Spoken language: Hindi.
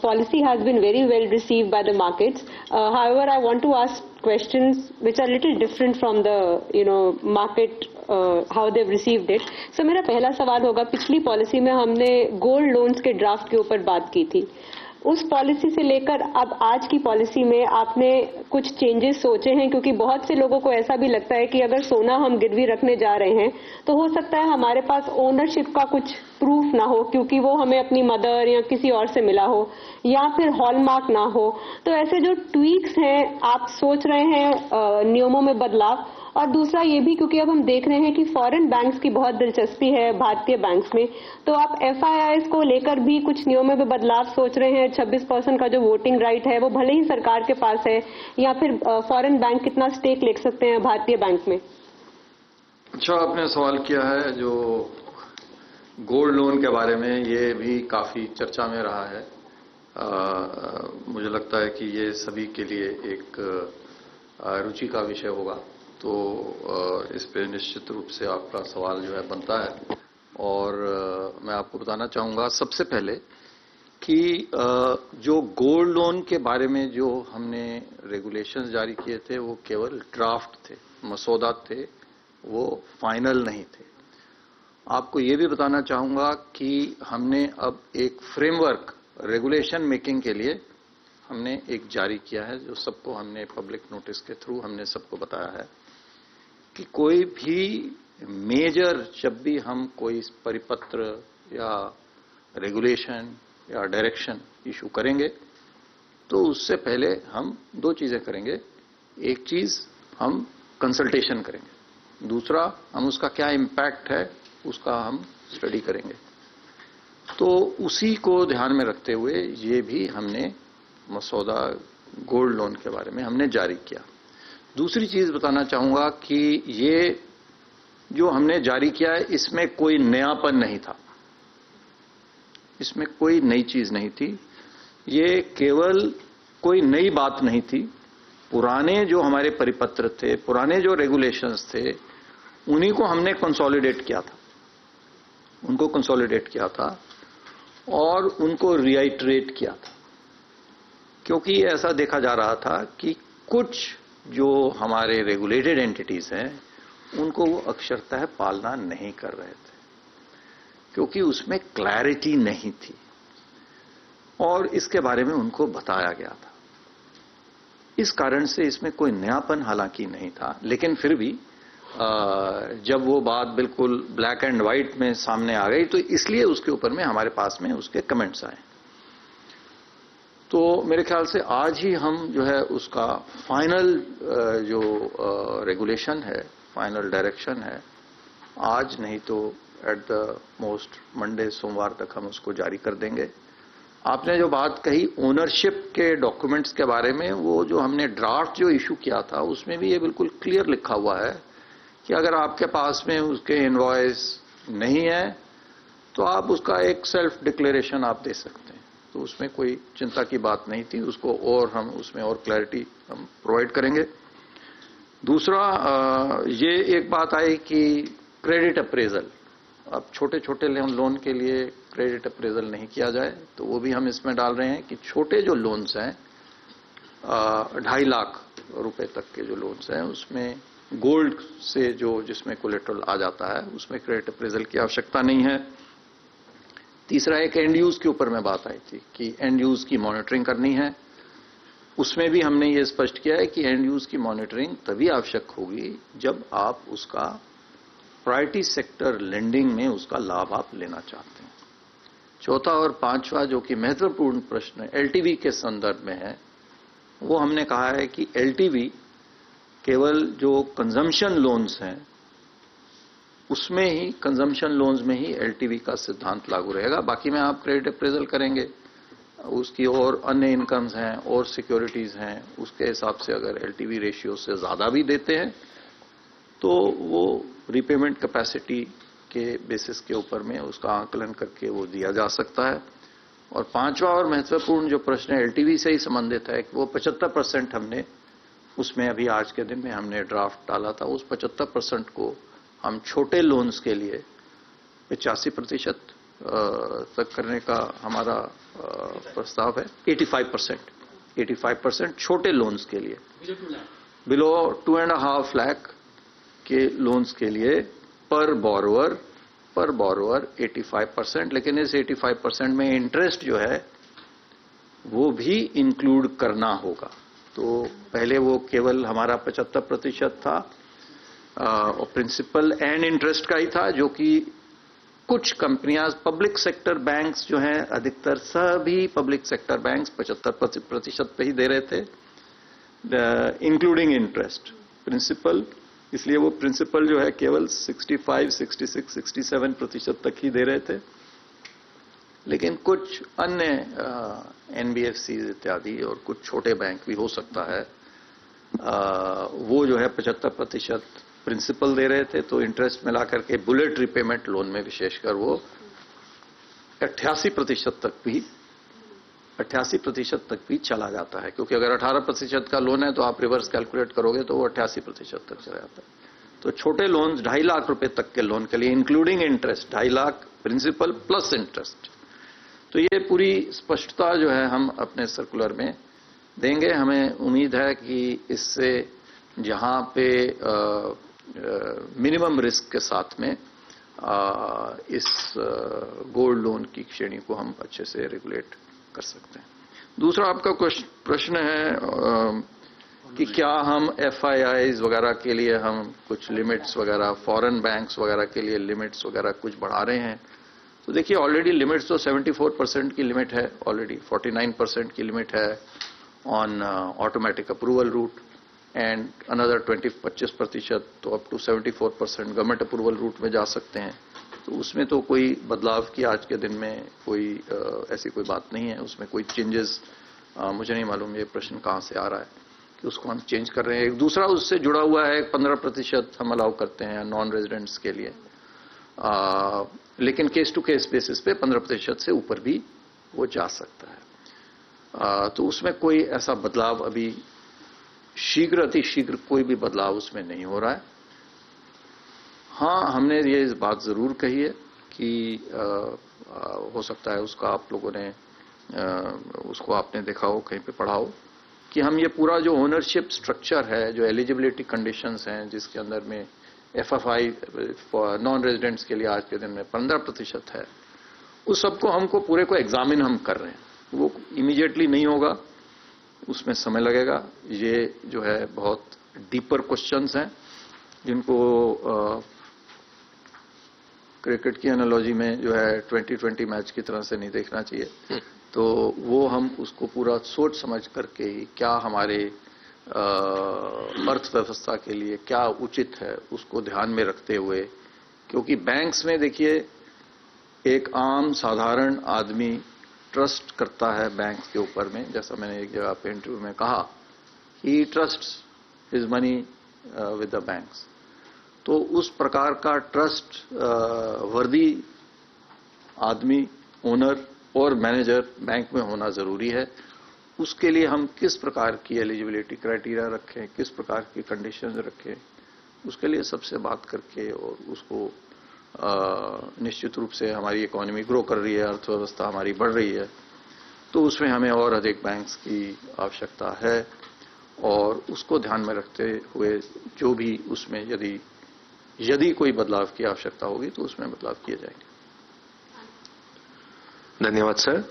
Policy has been very well received by the markets. However, I want to ask questions which are a little different from the market how they've received it. So मेरा पहला सवाल होगा, पिछली पॉलिसी में हमने गोल्ड लोन्स के ड्राफ्ट के ऊपर बात की थी. उस पॉलिसी से लेकर अब आज की पॉलिसी में आपने कुछ चेंजेस सोचे हैं? क्योंकि बहुत से लोगों को ऐसा भी लगता है कि अगर सोना हम गिरवी रखने जा रहे हैं तो हो सकता है हमारे पास ओनरशिप का कुछ प्रूफ ना हो, क्योंकि वो हमें अपनी मदर या किसी और से मिला हो, या फिर हॉलमार्क ना हो. तो ऐसे जो ट्वीक्स हैं आप सोच रहे हैं नियमों में बदलाव. और दूसरा ये भी क्योंकि अब हम देख रहे हैं कि फॉरेन बैंक्स की बहुत दिलचस्पी है भारतीय बैंक्स में, तो आप एफआईआईज को लेकर भी कुछ नियमों में बदलाव सोच रहे हैं? 26% का जो वोटिंग राइट है वो भले ही सरकार के पास है, या फिर फॉरेन बैंक कितना स्टेक ले सकते हैं भारतीय बैंक में? अच्छा, आपने सवाल किया है जो गोल्ड लोन के बारे में, ये भी काफी चर्चा में रहा है. मुझे लगता है कि ये सभी के लिए एक रुचि का विषय होगा. तो इस पे निश्चित रूप से आपका सवाल जो है बनता है. और मैं आपको बताना चाहूंगा सबसे पहले कि जो गोल्ड लोन के बारे में जो हमने रेगुलेशंस जारी किए थे वो केवल ड्राफ्ट थे, मसौदा थे, वो फाइनल नहीं थे. आपको ये भी बताना चाहूंगा कि हमने अब एक फ्रेमवर्क रेगुलेशन मेकिंग के लिए हमने एक जारी किया है, जो सबको हमने पब्लिक नोटिस के थ्रू हमने सबको बताया है कि कोई भी मेजर, जब भी हम कोई परिपत्र या रेगुलेशन या डायरेक्शन इशू करेंगे तो उससे पहले हम दो चीजें करेंगे. एक चीज हम कंसल्टेशन करेंगे, दूसरा हम उसका क्या इम्पैक्ट है उसका हम स्टडी करेंगे. तो उसी को ध्यान में रखते हुए ये भी हमने मसौदा गोल्ड लोन के बारे में हमने जारी किया. दूसरी चीज बताना चाहूंगा कि ये जो हमने जारी किया है इसमें कोई नयापन नहीं था, इसमें कोई नई चीज नहीं थी, ये केवल कोई नई बात नहीं थी. पुराने जो हमारे परिपत्र थे, पुराने जो रेगुलेशंस थे, उन्हीं को हमने कंसोलिडेट किया था, उनको कंसोलिडेट किया था और उनको रिआइटरेट किया था. क्योंकि ऐसा देखा जा रहा था कि कुछ जो हमारे रेगुलेटेड एंटिटीज हैं उनको वो अक्षरतः पालना नहीं कर रहे थे, क्योंकि उसमें क्लैरिटी नहीं थी और इसके बारे में उनको बताया गया था. इस कारण से इसमें कोई नयापन हालांकि नहीं था, लेकिन फिर भी जब वो बात बिल्कुल ब्लैक एंड व्हाइट में सामने आ गई तो इसलिए उसके ऊपर में हमारे पास में उसके कमेंट्स आए. तो मेरे ख्याल से आज ही हम जो है उसका फाइनल जो रेगुलेशन है, फाइनल डायरेक्शन है, आज नहीं तो एट द मोस्ट मंडे, सोमवार तक हम उसको जारी कर देंगे. आपने जो बात कही ओनरशिप के डॉक्यूमेंट्स के बारे में, वो जो हमने ड्राफ्ट जो इशू किया था उसमें भी ये बिल्कुल क्लियर लिखा हुआ है कि अगर आपके पास में उसके इनवॉइस नहीं है तो आप उसका एक सेल्फ डिक्लेरेशन आप दे सकते हैं. तो उसमें कोई चिंता की बात नहीं थी, उसको और हम उसमें और क्लैरिटी हम प्रोवाइड करेंगे. दूसरा ये एक बात आई कि क्रेडिट अप्रेजल, अब छोटे छोटे लोन के लिए क्रेडिट अप्रेजल नहीं किया जाए, तो वो भी हम इसमें डाल रहे हैं कि छोटे जो लोन्स हैं 2.5 लाख रुपए तक के जो लोन्स हैं उसमें गोल्ड से जो जिसमें कोलेटरल आ जाता है उसमें क्रेडिट अप्रेजल की आवश्यकता नहीं है. तीसरा एक एंड यूज के ऊपर में बात आई थी कि एंड यूज की मॉनिटरिंग करनी है. उसमें भी हमने ये स्पष्ट किया है कि एंड यूज की मॉनिटरिंग तभी आवश्यक होगी जब आप उसका प्रायोरिटी सेक्टर लेंडिंग में उसका लाभ आप लेना चाहते हैं. चौथा और पांचवा जो कि महत्वपूर्ण प्रश्न एलटीवी के संदर्भ में है, वो हमने कहा है कि एलटीवी केवल जो कंजम्पशन लोन्स हैं उसमें ही, कंजम्पशन लोन्स में ही एलटीवी का सिद्धांत लागू रहेगा. बाकी में आप क्रेडिट अप्रेजल करेंगे, उसकी और अन्य इनकम्स हैं और सिक्योरिटीज हैं, उसके हिसाब से अगर एलटीवी रेशियो से ज्यादा भी देते हैं तो वो रीपेमेंट कैपेसिटी के बेसिस के ऊपर में उसका आकलन करके वो दिया जा सकता है. और पांचवा और महत्वपूर्ण जो प्रश्न एलटीवी से ही संबंधित है कि वो 75% हमने उसमें अभी आज के दिन में हमने ड्राफ्ट डाला था, उस 75% को हम छोटे लोन्स के लिए 85% तक करने का हमारा प्रस्ताव है। 85% छोटे लोन्स के लिए, बिलो 2.5 लाख के लोन्स के लिए पर बोरोवर 85%, लेकिन इस 85% में इंटरेस्ट जो है वो भी इंक्लूड करना होगा। तो पहले वो केवल हमारा 75% था और प्रिंसिपल एंड इंटरेस्ट का ही था, जो कि कुछ कंपनियां, पब्लिक सेक्टर बैंक्स जो हैं, अधिकतर सभी पब्लिक सेक्टर बैंक्स 75% पे ही दे रहे थे, इंक्लूडिंग इंटरेस्ट प्रिंसिपल। इसलिए वो प्रिंसिपल जो है केवल 65, 66, 67% तक ही दे रहे थे। लेकिन कुछ अन्य एनबीएफसी इत्यादि और कुछ छोटे बैंक भी हो सकता है, वो जो है 75% प्रिंसिपल दे रहे थे, तो इंटरेस्ट मिला करके बुलेट रिपेमेंट लोन में विशेषकर वो 88% तक भी चला जाता है। क्योंकि अगर 18% का लोन है तो आप रिवर्स कैलकुलेट करोगे तो वो 88% तक चला जाता है। तो छोटे लोन 2.5 लाख रुपए तक के लोन के लिए including interest 2.5 lakh principal plus interest. तो ये पूरी स्पष्टता जो है हम अपने सर्कुलर में देंगे। हमें उम्मीद है कि इससे जहां पे मिनिमम रिस्क के साथ में इस गोल्ड लोन की श्रेणी को हम अच्छे से रेगुलेट कर सकते हैं। दूसरा आपका प्रश्न है कि क्या हम एफआईआईज वगैरह के लिए हम कुछ लिमिट्स वगैरह, फॉरेन बैंक्स वगैरह के लिए लिमिट्स वगैरह कुछ बढ़ा रहे हैं। तो देखिए, ऑलरेडी लिमिट्स तो 74% की लिमिट है, ऑलरेडी 49% की लिमिट है on automatic approval route, and another 25% तो up to 74% government approval route में जा सकते हैं। तो उसमें तो कोई बदलाव की आज के दिन में कोई ऐसी कोई बात नहीं है, उसमें कोई चेंजेस मुझे नहीं मालूम ये प्रश्न कहाँ से आ रहा है कि उसको हम चेंज कर रहे हैं। एक दूसरा उससे जुड़ा हुआ है, 15% हम अलाउ करते हैं नॉन रेजिडेंट्स के लिए, लेकिन केस टू केस बेसिस पे 15% से ऊपर भी वो जा सकता है। तो उसमें कोई ऐसा बदलाव अभी अतिशीघ्र कोई भी बदलाव उसमें नहीं हो रहा है। हाँ, हमने ये इस बात जरूर कही है कि हो सकता है उसका आप लोगों ने उसको आपने देखा हो, कहीं पे पढ़ा हो, कि हम ये पूरा जो ओनरशिप स्ट्रक्चर है, जो एलिजिबिलिटी कंडीशंस हैं, जिसके अंदर में एफएफआई नॉन रेजिडेंट्स के लिए आज के दिन में 15% है, उस सबको हमको पूरे को एग्जामिन हम कर रहे हैं। वो इमीडिएटली नहीं होगा, उसमें समय लगेगा। ये जो है बहुत डीपर क्वेश्चंस हैं जिनको क्रिकेट की एनालॉजी में जो है 2020 मैच की तरह से नहीं देखना चाहिए। तो वो हम उसको पूरा सोच समझ करके ही क्या हमारे अर्थव्यवस्था के लिए क्या उचित है उसको ध्यान में रखते हुए, क्योंकि बैंक्स में देखिए एक आम साधारण आदमी ट्रस्ट करता है बैंक के ऊपर में, जैसा मैंने एक जगह पे इंटरव्यू में कहा, he trusts his money with the banks. तो उस प्रकार का ट्रस्ट वर्दी आदमी, ओनर और मैनेजर बैंक में होना जरूरी है। उसके लिए हम किस प्रकार की एलिजिबिलिटी क्राइटेरिया रखें, किस प्रकार की कंडीशंस रखें, उसके लिए सबसे बात करके और उसको निश्चित रूप से हमारी इकोनॉमी ग्रो कर रही है, अर्थव्यवस्था हमारी बढ़ रही है, तो उसमें हमें और अधिक बैंक्स की आवश्यकता है और उसको ध्यान में रखते हुए जो भी उसमें यदि कोई बदलाव की आवश्यकता होगी तो उसमें बदलाव किए जाएंगे। धन्यवाद सर।